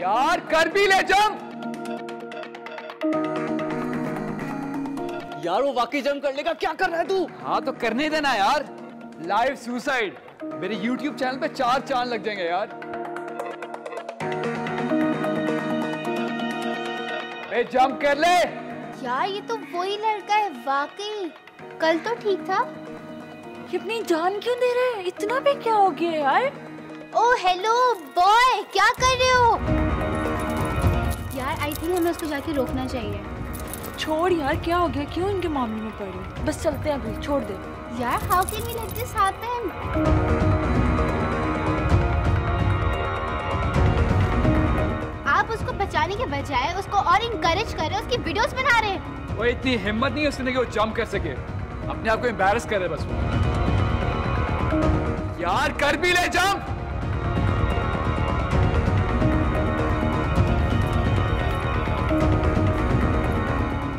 यार कर भी ले जंप। यार वो वाकई जंप कर लेगा, क्या कर रहा है तू? हाँ तो करने देना यार। लाइव सुसाइड मेरे YouTube चैनल पे 4 चांद लग जाएंगे यार। ए जंप कर ले यार। ये तो वही लड़का है वाकई, कल तो ठीक था। ये अपनी जान क्यों दे रहा है? इतना भी क्या हो गया यार? ओ हेलो बॉय, क्या कर रहे हो यार? आई थिंक हमें उसको जाके रोकना चाहिए। छोड़ यार, क्या हो गया? क्यों इनके मामले में पड़ी? बस चलते हैं अभी, छोड़ दे यार। How can we let this happen? आप उसको बचाने के बजाय उसको और इनकरेज कर रहे हो, उसकी वीडियोस बना रहे हैं। वो इतनी हिम्मत नहीं है उसने कि वो जंप कर सके, अपने आप को एम्बैरस कर रहे बस वो। यार कर भी ले जंप।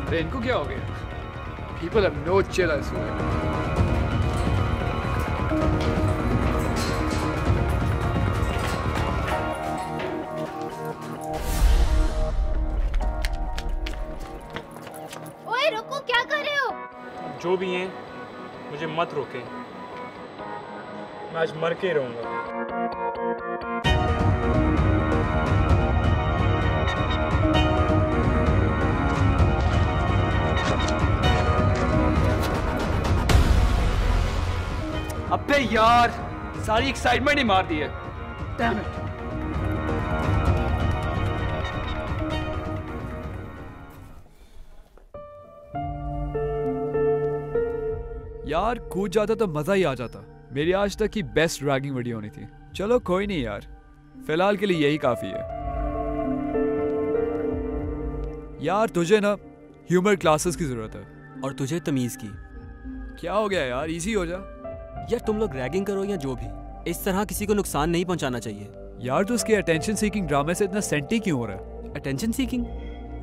अरे इनको क्या हो गया? People have no chill as well. ओए रुको, क्या कर रहे हो? जो भी हैं मुझे मत रोके, मैं आज मर के ही रहूंगा। अबे यार सारी एक्साइटमेंट ही मार दी है। Damn it. यार कूद जाता तो मजा ही आ जाता। मेरी आज तक की बेस्ट रैगिंग वीडियो होनी थी। चलो कोई नहीं यार, फिलहाल के लिए यही काफी है। यार तुझे ना ह्यूमर क्लासेस की जरूरत है। और तुझे तमीज की। क्या हो गया यार, इजी हो जा। यार तुम लोग रैगिंग करो या जो भी, इस तरह किसी को नुकसान नहीं पहुंचाना चाहिए। यार तू उसके अटेंशन सीकिंग ड्रामे से इतना सेंटी क्यों हो रहा है? Attention seeking?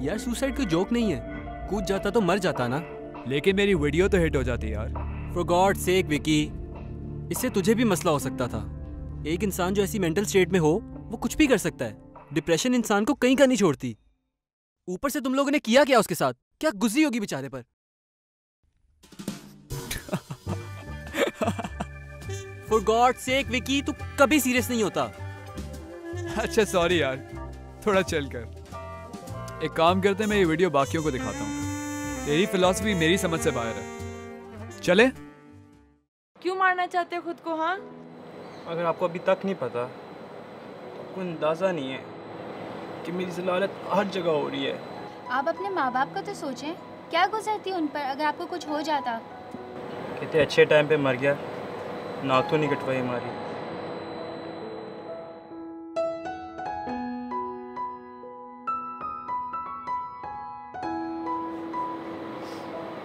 यार सुसाइड कोई जोक नहीं है, कूद जाता तो मर जाता ना। लेकिन मेरी वीडियो तो हिट हो जाती यार। फॉर गॉड सेक विकी, इससे तुझे भी मसला हो सकता था। एक इंसान जो ऐसी मेंटल स्टेट में हो वो कुछ भी कर सकता है। डिप्रेशन इंसान को कहीं का नहीं छोड़ती। ऊपर से तुम लोगों ने किया क्या उसके साथ? क्या गुजरी होगी बेचारे पर? फॉर गॉड सेक विकी, तू कभी सीरियस नहीं होता। अच्छा सॉरी यार, थोड़ा चल कर। एक काम करते हैं, मैं ये वीडियो बाकियों को दिखाता हूँ। तेरी फिलॉसफी मेरी समझ से बाहर है। चले? क्यों मारना चाहते हो खुद को? हाँ, अगर आपको अभी तक नहीं पता तो आपको अंदाज़ा नहीं है कि मेरी ज़लालत हर जगह हो रही है। आप अपने माँ बाप का तो सोचें, क्या गुजरती उन पर अगर आपको कुछ हो जाता। कहते अच्छे टाइम पे मर गया, नाखून नहीं कटवाई हमारी।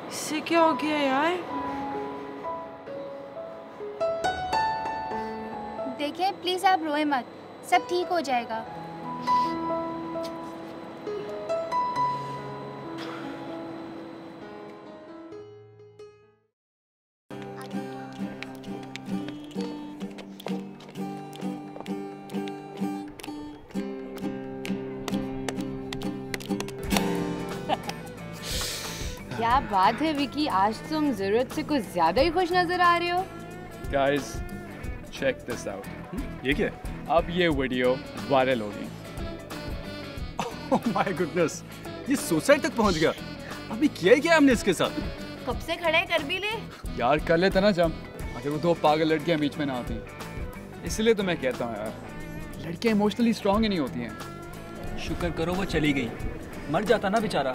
इससे क्या हो गया यार? देखिए प्लीज आप रोए मत, सब ठीक हो जाएगा। क्या बात है विकी, आज तुम जरूरत से कुछ ज्यादा ही खुश नजर आ रहे हो। Guys check this out. ये क्या है? अब ये वीडियो वायरल होगी। ओह माय गुडनेस, ये सुसाइड तक पहुंच गया। अभी किया ही क्या हमने इसके साथ? कब से खड़े कर भी ले। यार कर लेते ना जंप, अगर वो 2 पागल लड़कियां बीच में ना आती। इसलिए तो मैं कहता हूँ यार, लड़कियां इमोशनली स्ट्रांग ही नहीं होती हैं। शुक्र करो वो चली गई, मर जाता ना बेचारा।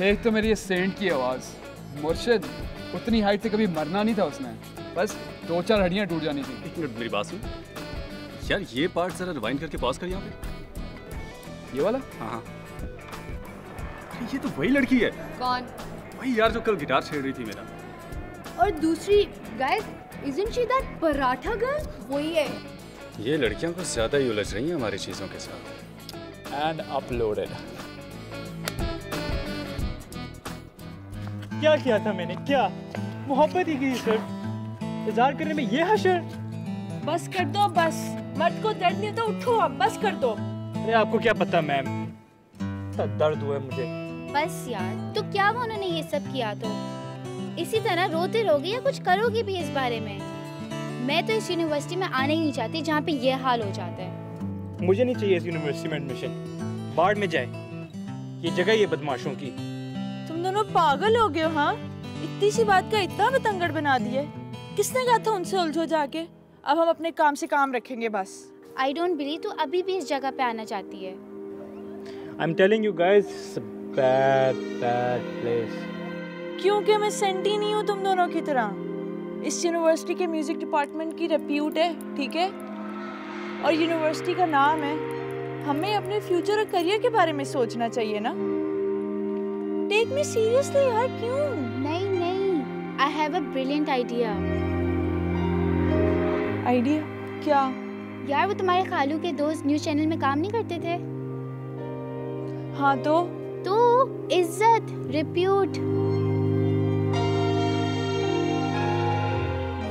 एक तो मेरी ये सेंट की आवाज़, मुर्शिद उतनी हाइट से कभी मरना नहीं था उसने, बस 2-4 हड्डियाँ टूट जानी थी। एक मिनट मेरी बात सुन यार, ये पार्ट जरा रिवाइंड करके पॉज कर यहाँ पे। ये वाला? हाँ हाँ, ये तो वही लड़की है। कौन? वही यार जो कल गिटार छेड़ रही थी मेरा। और दूसरी guys, isn't she that paratha girl? वही है। ये लड़कियां कुछ ज्यादा ही उलझ रही हैं हमारी चीजों के साथ। And uploaded. क्या किया था मैंने? क्या मोहब्बत ही की सिर्फ, इज़हार करने में ये हशर। बस कर दो बस, मर्द को दर्द नहीं तो उठो अब, बस कर दो। अरे आपको क्या पता मैम, दर्द हुआ है मुझे। बस यार, तो क्या वो उन्होंने ये सब किया तो इसी तरह रोते रहोगे या कुछ करोगे भी इस बारे में? मैं तो इस यूनिवर्सिटी में आने ही नहीं चाहती जहाँ पे ये हाल हो जाता है। मुझे नहीं चाहिए इस यूनिवर्सिटी में एडमिशन, बाढ़ में जाए ये जगह, ये बदमाशों की। तुम दोनों पागल हो गए हो? हाँ, इतनी सी बात का इतना बतंगड़ बना दिया। किसने कहा था उनसे उलझो जाके? अब हम अपने काम से काम रखेंगे बस। आई डोंट बिलीव तू अभी भी इस जगह पे आना चाहती है। I am telling you guys, it's a bad place. क्योंकि मैं सेंटी नहीं हूँ तुम दोनों की तरह। इस यूनिवर्सिटी के म्यूजिक डिपार्टमेंट की रेप्यूट है, ठीक है, और यूनिवर्सिटी का नाम है। हमें अपने फ्यूचर और करियर के बारे में सोचना चाहिए ना। टेक मी सीरियसली यार, क्यों? नहीं नहीं, I have a brilliant idea. Idea क्या? यार वो तुम्हारे खालू के दोस्त न्यूज़ चैनल में काम नहीं करते थे? हाँ तो इज्जत, रिप्यूट।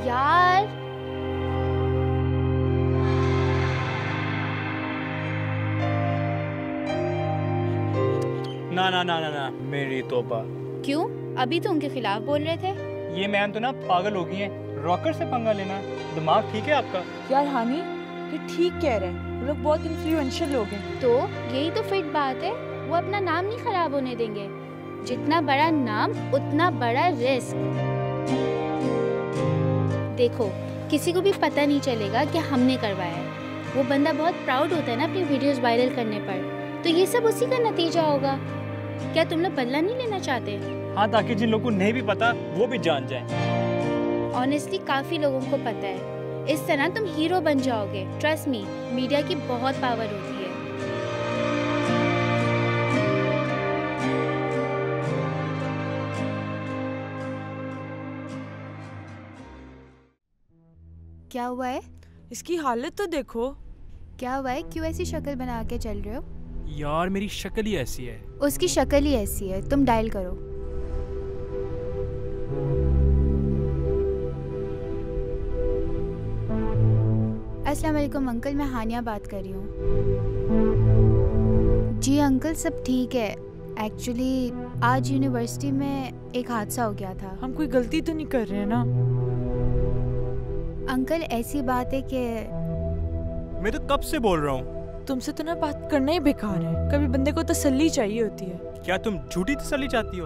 यार ना ना ना ना ना, मेरी तौबा। क्यों? अभी तो उनके खिलाफ बोल रहे थे। ये मैम तो ना पागल हो गई हैं, रॉकर से पंगा लेना। दिमाग ठीक है आपका? यार हानी, ये ठीक कह रहे हैं, वो लोग बहुत इन्फ्लुएंशियल लोग हैं। तो यही तो फिट बात है, वो अपना नाम नहीं खराब होने देंगे। जितना बड़ा नाम उतना बड़ा रिस्क। देखो, किसी को भी पता नहीं चलेगा कि हमने करवाया है। वो बंदा बहुत प्राउड होता है ना अपनी वीडियोस वायरल करने पर, तो ये सब उसी का नतीजा होगा। क्या तुम लोग बदला नहीं लेना चाहते? हाँ, ताकि जिन लोगों को नहीं भी पता वो भी जान जाएं। ऑनेस्टली काफी लोगों को पता है। इस तरह तुम हीरो बन जाओगे। ट्रस्ट मी, मीडिया की बहुत पावर होती है। क्या हुआ है? इसकी हालत तो देखो। क्या हुआ है? क्यों ऐसी शक्ल बना के चल रहे हो? यार मेरी शक्ल ही ऐसी है। उसकी शक्ल ही ऐसी है। तुम डायल करो। अस्सलाम वालेकुम अंकल, मैं हानिया बात कर रही हूँ। जी अंकल, सब ठीक है। एक्चुअली आज यूनिवर्सिटी में एक हादसा हो गया था। हम कोई गलती तो नहीं कर रहे हैं ना? अंकल ऐसी बात है कि मैं तो कब से बोल रहा हूँ। तुमसे तो ना बात करना ही बेकार है। कभी बंदे को तसल्ली चाहिए होती है। क्या तुम झूठी तसल्ली चाहती हो?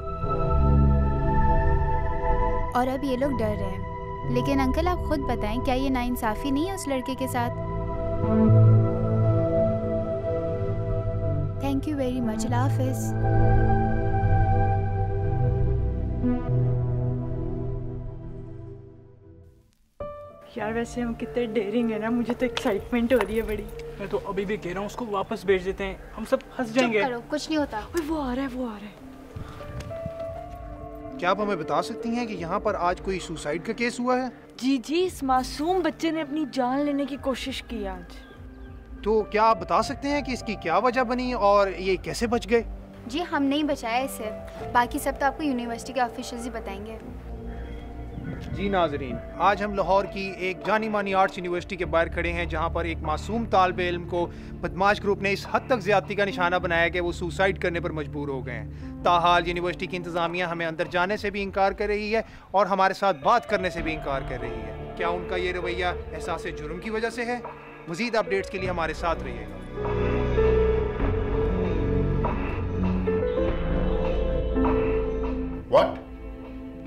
और अब ये लोग डर रहे हैं। लेकिन अंकल आप खुद बताएं, क्या ये नाइंसाफी नहीं है उस लड़के के साथ? Thank you very much. Allah हाफिज़। यार वैसे हम कितने डेयरिंग है ना, मुझे तो एक्साइटमेंट हो रही है बड़ी। मैं तो अभी भी कह रहा हूँ उसको वापस भेज देते हैं, हम सब हंस जाएंगे। चुप करो, कुछ नहीं होता। ओए वो आ रहा है, वो आ रहा है। क्या आप हमें बता सकती हैं कि यहाँ पर आज कोई सुसाइड का केस हुआ है? जी जी, इस मासूम बच्चे ने अपनी जान लेने की कोशिश की आज। तो क्या आप बता सकते हैं कि इसकी क्या वजह बनी और ये कैसे बच गए? जी हम नहीं बचाया इसे, बाकी सब तो आपको यूनिवर्सिटी के ऑफिशियल्स ही बताएंगे। जी नाजरीन, आज हम लाहौर की एक जानी मानी आर्ट्स यूनिवर्सिटी के बाहर खड़े हैं, जहाँ पर एक मासूम तालिबे इल्म को बदमाश ग्रुप ने इस हद तक ज्यादती का निशाना बनाया कि वो सुसाइड करने पर मजबूर हो गए हैं। ताहाल यूनिवर्सिटी की इंतज़ामिया हमें अंदर जाने से भी इनकार कर रही है और हमारे साथ बात करने से भी इनकार कर रही है। क्या उनका ये रवैया एहसास जुर्म की वजह से है? मज़ीद अपडेट्स के लिए हमारे साथ रहिएगा। व्हाट?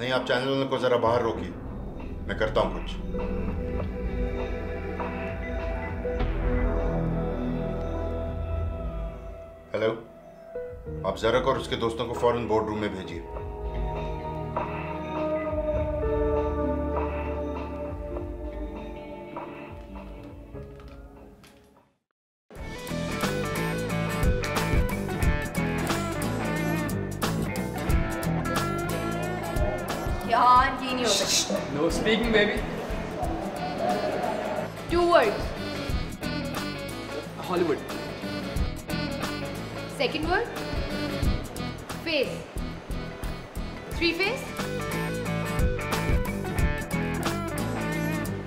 नहीं, आप चैनल को जरा बाहर रोकिए, मैं करता हूं कुछ। हेलो, आप जरक और उसके दोस्तों को फौरन बोर्ड रूम में भेजिए। यार ये नहीं हो सकता। No speaking baby. 2 words. Hollywood. Second word. Face. 3 face.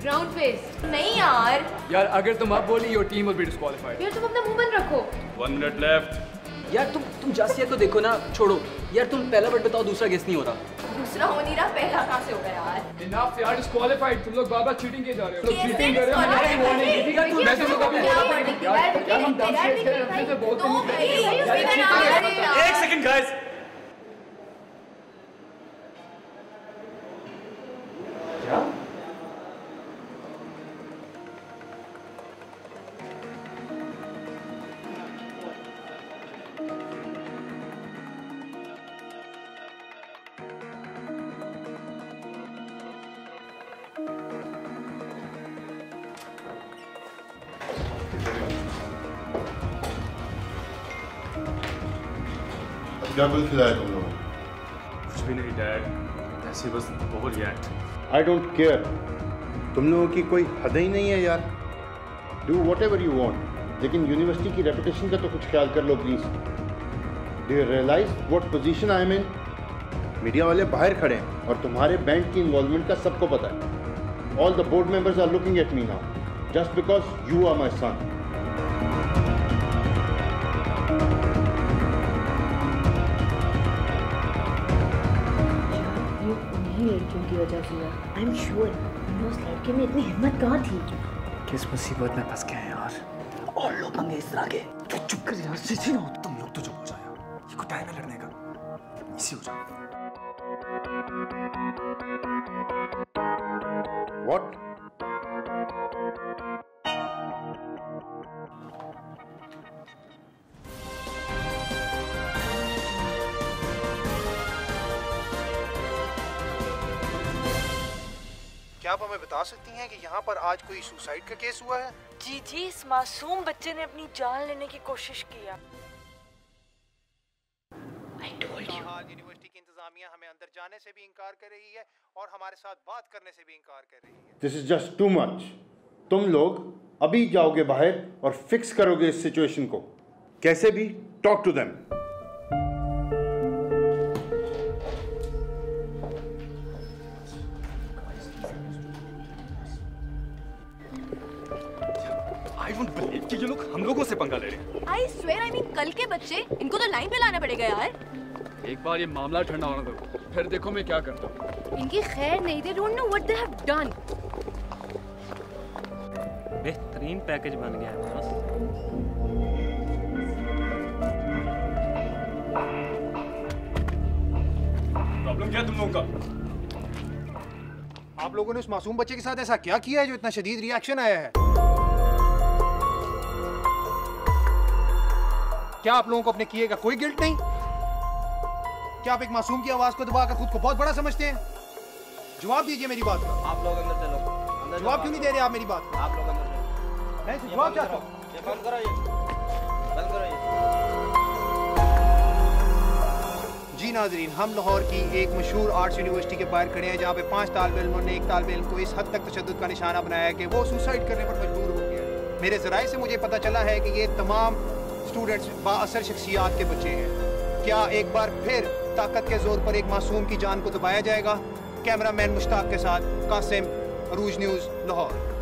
Ground face. नहीं यार यार अगर तुम अब बोली your team will be disqualified. यार तुम अपना मुंह बंद रखो। 1 मिनट लेफ्ट। यार तुम जासिया को देखो ना, छोड़ो यार, तुम पहला बट बताओ, दूसरा गेस नहीं हो रहा। दूसरा हो नहीं रहा, पहला कहाँ से होगा यार? इनफ यार, डिस्क्वालीफाइड। तुम लोग बार-बार चीटिंग किए जा रहे हो। कैसे चीटिंग कर रहे हो, मैंने वार्निंग दी थी। मैं तुम लोग को भी बोला था यार हम डांस खेलते हैं, अपने से बोलते हैं। 1 सेकंड गाइस। क्या? क्या बिल खिलाया तुम लोगों ने? कुछ भी नहीं डैड, ऐसे बस overreact. I don't care. तुम लोगों की कोई हद ही नहीं है यार। Do whatever you want, लेकिन यूनिवर्सिटी की रेपुटेशन का तो कुछ ख्याल कर लो please. Do you realise what position I am in? Media वाले बाहर खड़े हैं और तुम्हारे बैंड की इन्वॉल्वमेंट का सबको पता है। All the board members are looking at me now just because you are my son. लड़कियों की वजह से आई एम श्योर उस लड़के में इतनी हिम्मत कहाँ थी। किस मुसीबत में फंस गए हैं यार। और लोग पंगे इस तरह के। तू चुप कर यार, सीधी ना हो। तुम लोग तो चुप हो जाओ यार, ये कोई टाइम है लड़ने का। इसी हो जाओ। व्हाट? क्या आप हमें बता सकती हैं कि यहाँ पर आज कोई सुसाइड का केस हुआ है? जी जी, इस मासूम बच्चे ने अपनी जान लेने की कोशिश की है। यूनिवर्सिटी की इंतजामिया हमें अंदर जाने से भी इनकार कर रही है और हमारे साथ बात करने से भी इनकार कर रही है। This is just too much. तुम लोग अभी जाओगे बाहर और फिक्स करोगे इस सिचुएशन को कैसे भी। Talk to them. I don't believe कि ये लोग हम लोगों से पंगा ले रहे हैं। आई स्वेयर, आई मीन कल के बच्चे, इनको तो लाइन पे लाना पड़ेगा यार। एक बार ये मामला ठंडा होने दो, फिर देखो मैं क्या करता हूँ। इनकी खैर नहीं, they don't know what they have done. बेहतरीन पैकेज बन गया है बॉस। प्रॉब्लम क्या है तुम लोगों का? आप लोगों ने उस मासूम बच्चे के साथ ऐसा क्या किया है जो इतना शदीद रिएक्शन आया है? क्या आप लोगों को अपने किए का कोई गिल्ट नहीं? क्या आप एक मासूम की आवाज को दबाकर खुद को बहुत बड़ा समझते हैं? जवाब दीजिए मेरी बात का। आप लोग अंदर चलो। जवाब क्यों नहीं दे रहे आप मेरी बात का? आप लोग अंदर चलो। मैं जवाब चाहता हूँ। ये बंद करो, ये बंद करो ये। जी नाजरीन, हम लाहौर की एक मशहूर आर्ट्स यूनिवर्सिटी के बाहर खड़े हैं जहाँ पे 5 तालिब इल्मों ने एक तालिब इल्म को इस हद तक तशद्दुद का निशाना बनाया कि वो सुसाइड करने पर मजबूर हो गया। मेरे ज़राए से मुझे पता चला है कि ये तमाम स्टूडेंट्स बाअसर शख्सियात के बच्चे हैं। क्या एक बार फिर ताकत के जोर पर एक मासूम की जान को दबाया जाएगा? कैमरामैन मुश्ताक के साथ कासिम, अरूज न्यूज़, लाहौर।